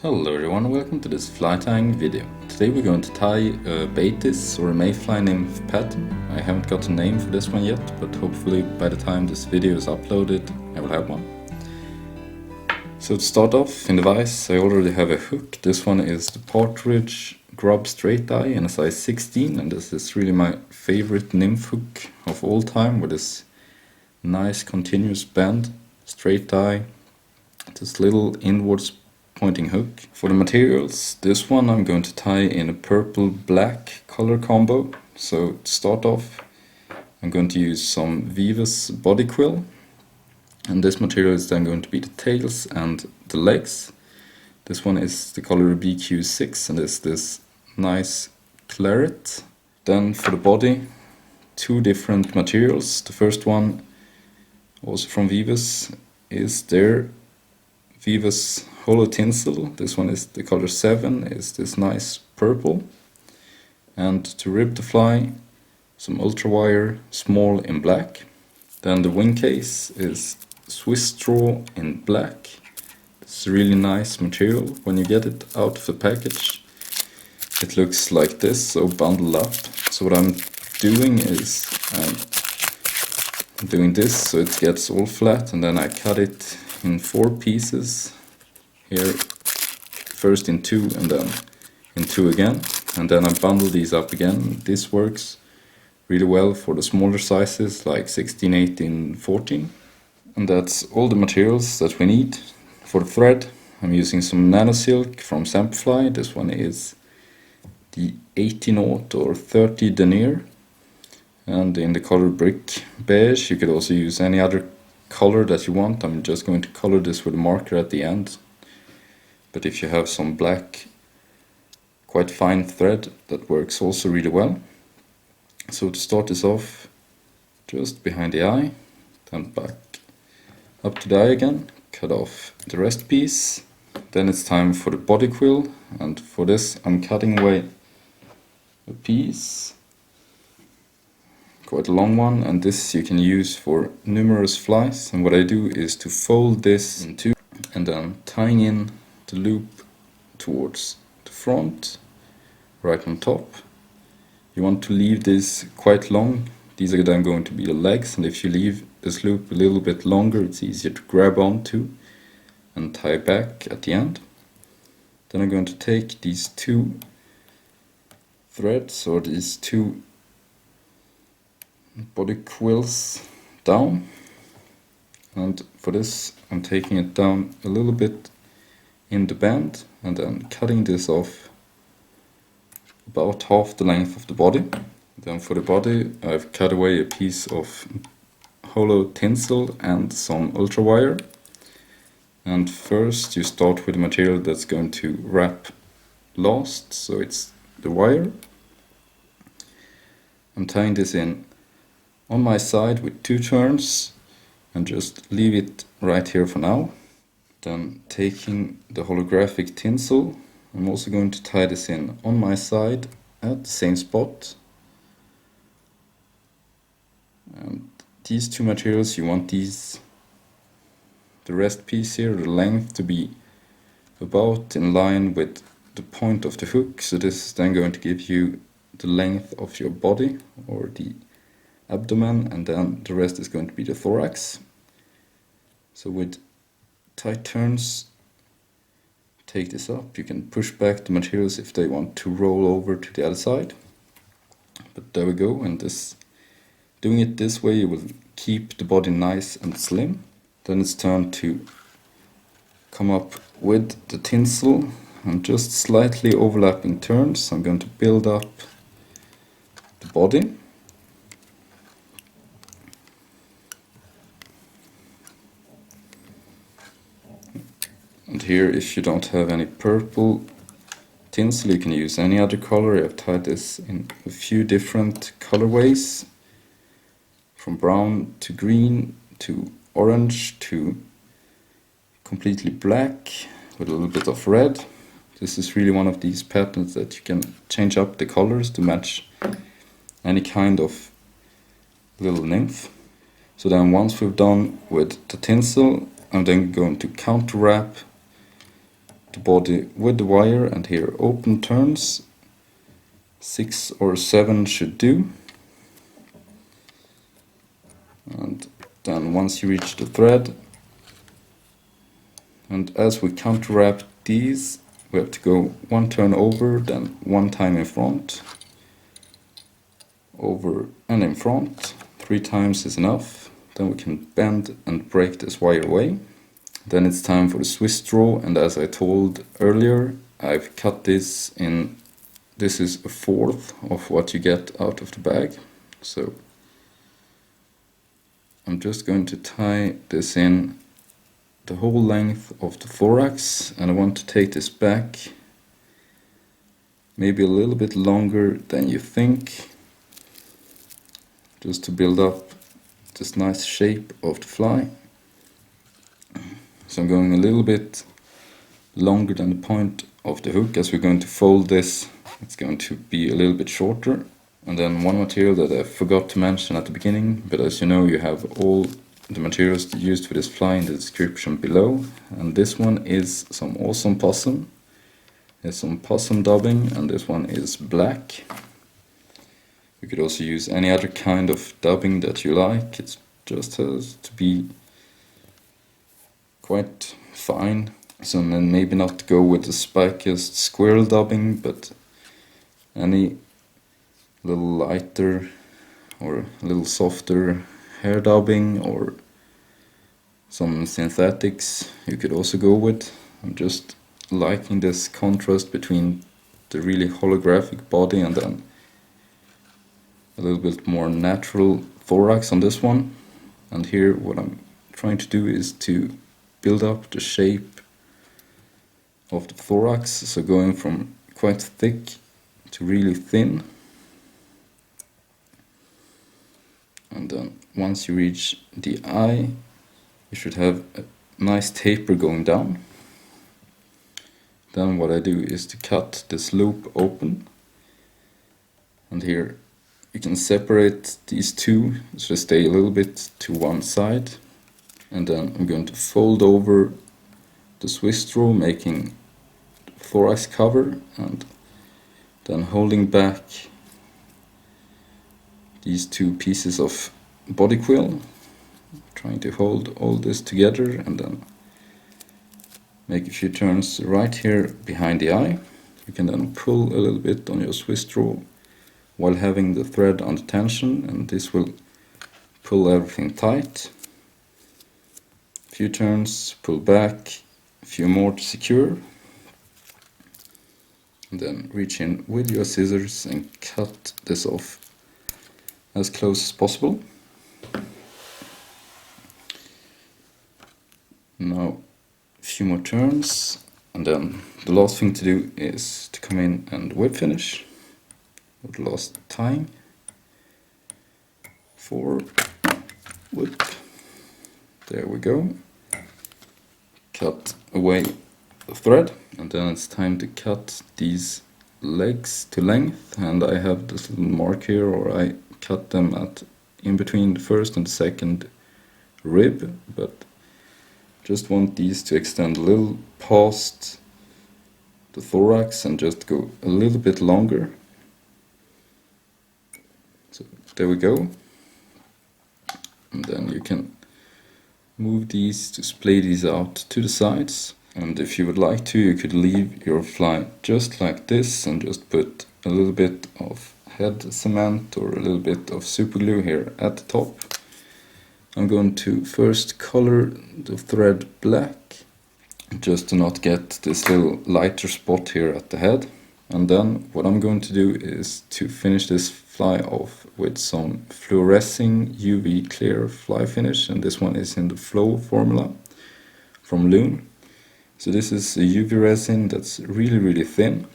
Hello everyone, welcome to this fly tying video. Today we're going to tie a Baetis or a mayfly nymph pattern. I haven't got a name for this one yet, but hopefully by the time this video is uploaded I will have one. So to start off, in the vise I already have a hook. This one is the Partridge Grub straight eye in a size 16, and this is really my favorite nymph hook of all time, with this nice continuous bend, straight eye, this little inwards pointing hook. For the materials, this one I'm going to tie in a purple-black color combo. So to start off, I'm going to use some Veevus body quill, and this material is then going to be the tails and the legs. This one is the color BQ6 and is this nice Claret. Then for the body, two different materials. The first one, also from Veevus, is their Veevus Holo Tinsel. This one is the color 7, is this nice purple. And to rib the fly, some ultra wire, small in black. Then the wing case is Swiss straw in black. It's a really nice material. When you get it out of the package, it looks like this, so bundled up. So what I'm doing is I'm doing this so it gets all flat, and then I cut it in 4 pieces. Here, first in 2 and then in 2 again, and then I bundle these up again. This works really well for the smaller sizes like 16, 18, 14. And that's all the materials that we need. For the thread, I'm using some Nanosilk from Samplefly. This one is the 80-0 or 30 denier, and in the color brick beige. You could also use any other color that you want. I'm just going to color this with a marker at the end. But if you have some black, quite fine thread, that works also really well. So to start this off, just behind the eye, then back up to the eye again, cut off the rest piece. Then it's time for the body quill, and for this I'm cutting away a piece, quite a long one, and this you can use for numerous flies. And what I do is to fold this in 2 and then tying in the loop towards the front, right on top. You want to leave this quite long. These are then going to be the legs, and if you leave this loop a little bit longer, it's easier to grab onto and tie back at the end. Then I'm going to take these 2 threads, or these 2 body quills, down, and for this I'm taking it down a little bit in the bend and then cutting this off about half the length of the body. Then for the body I've cut away a piece of Holo Tinsel and some ultra wire. And first you start with the material that's going to wrap last, so it's the wire. I'm tying this in on my side with 2 turns and just leave it right here for now. Then taking the holographic tinsel, I'm also going to tie this in on my side at the same spot. And these 2 materials, you want these, the rest piece here, the length, to be about in line with the point of the hook. So this is then going to give you the length of your body or the abdomen, and then the rest is going to be the thorax. So with tight turns, take this up. You can push back the materials if they want to roll over to the other side. But there we go, and this, doing it this way, you will keep the body nice and slim. Then it's time to come up with the tinsel, and just slightly overlapping turns I'm going to build up the body. And here, if you don't have any purple tinsel, you can use any other color. I've tied this in a few different colorways, from brown to green to orange to completely black with a little bit of red. This is really one of these patterns that you can change up the colors to match any kind of little nymph. So then once we've done with the tinsel, I'm then going to counter wrap the body with the wire, and here open turns, 6 or 7 should do. And then once you reach the thread, and as we counter wrap these, we have to go 1 turn over, then 1 time in front, over and in front. 3 times is enough. Then we can bend and break this wire away. Then it's time for the Swiss straw, and as I told earlier, I've cut this in, this is 1/4 of what you get out of the bag. So I'm just going to tie this in the whole length of the thorax, and I want to take this back maybe a little bit longer than you think, just to build up this nice shape of the fly. So I'm going a little bit longer than the point of the hook. As we're going to fold this, it's going to be a little bit shorter. And then one material that I forgot to mention at the beginning, but as you know, you have all the materials used for this fly in the description below. And this one is some awesome possum. There's some possum dubbing, and this one is black. You could also use any other kind of dubbing that you like. It just has to be quite fine. So then maybe not go with the spikiest squirrel dubbing, but any little lighter or a little softer hair dubbing or some synthetics you could also go with. I'm just liking this contrast between the really holographic body and then a little bit more natural thorax on this one. And here what I'm trying to do is to build up the shape of the thorax, so going from quite thick to really thin. And then once you reach the eye, you should have a nice taper going down. Then what I do is to cut this loop open, and here you can separate these two so they stay a little bit to one side. And then I'm going to fold over the Swiss straw, making the thorax cover, and then holding back these two pieces of body quill, trying to hold all this together, and then make a few turns right here behind the eye. You can then pull a little bit on your Swiss straw while having the thread under tension, and this will pull everything tight. A few turns, pull back, a few more to secure, and then reach in with your scissors and cut this off as close as possible. Now a few more turns, and then the last thing to do is to come in and whip finish with the last tying. 4, whip, there we go. Cut away the thread, and then it's time to cut these legs to length, and I have this little mark here, or I cut them at in between the first and the second rib, but just want these to extend a little past the thorax and just go a little bit longer. So there we go. And then you can move these to splay these out to the sides. And if you would like to, you could leave your fly just like this and just put a little bit of head cement or a little bit of super glue here at the top. I'm going to first color the thread black, just to not get this little lighter spot here at the head. And then what I'm going to do is to finish this fly off with some fluorescing UV clear fly finish, and this one is in the Fluo formula from Loon. So this is a UV resin that's really thin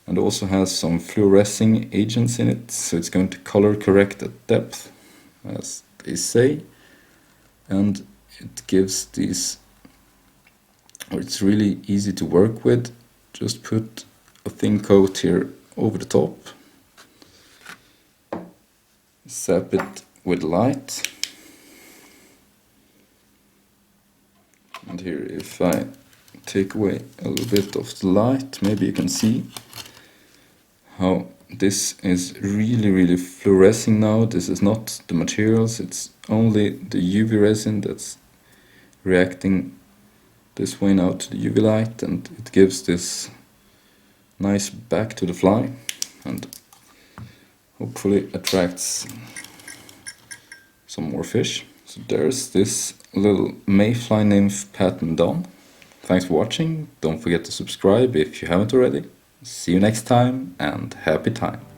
and also has some fluorescing agents in it, so it's going to color correct at depth, as they say, and it gives these, or it's really easy to work with. Just put a thin coat here over the top, zap it with light, and here if I take away a little bit of the light. Maybe you can see how this is really fluorescing now. This is not the materials, it's only the UV resin that's reacting this way now to the UV light, and it gives this nice back to the fly and hopefully attracts some more fish. So there's this little mayfly nymph pattern done. Thanks for watching. Don't forget to subscribe if you haven't already. See you next time, and happy time!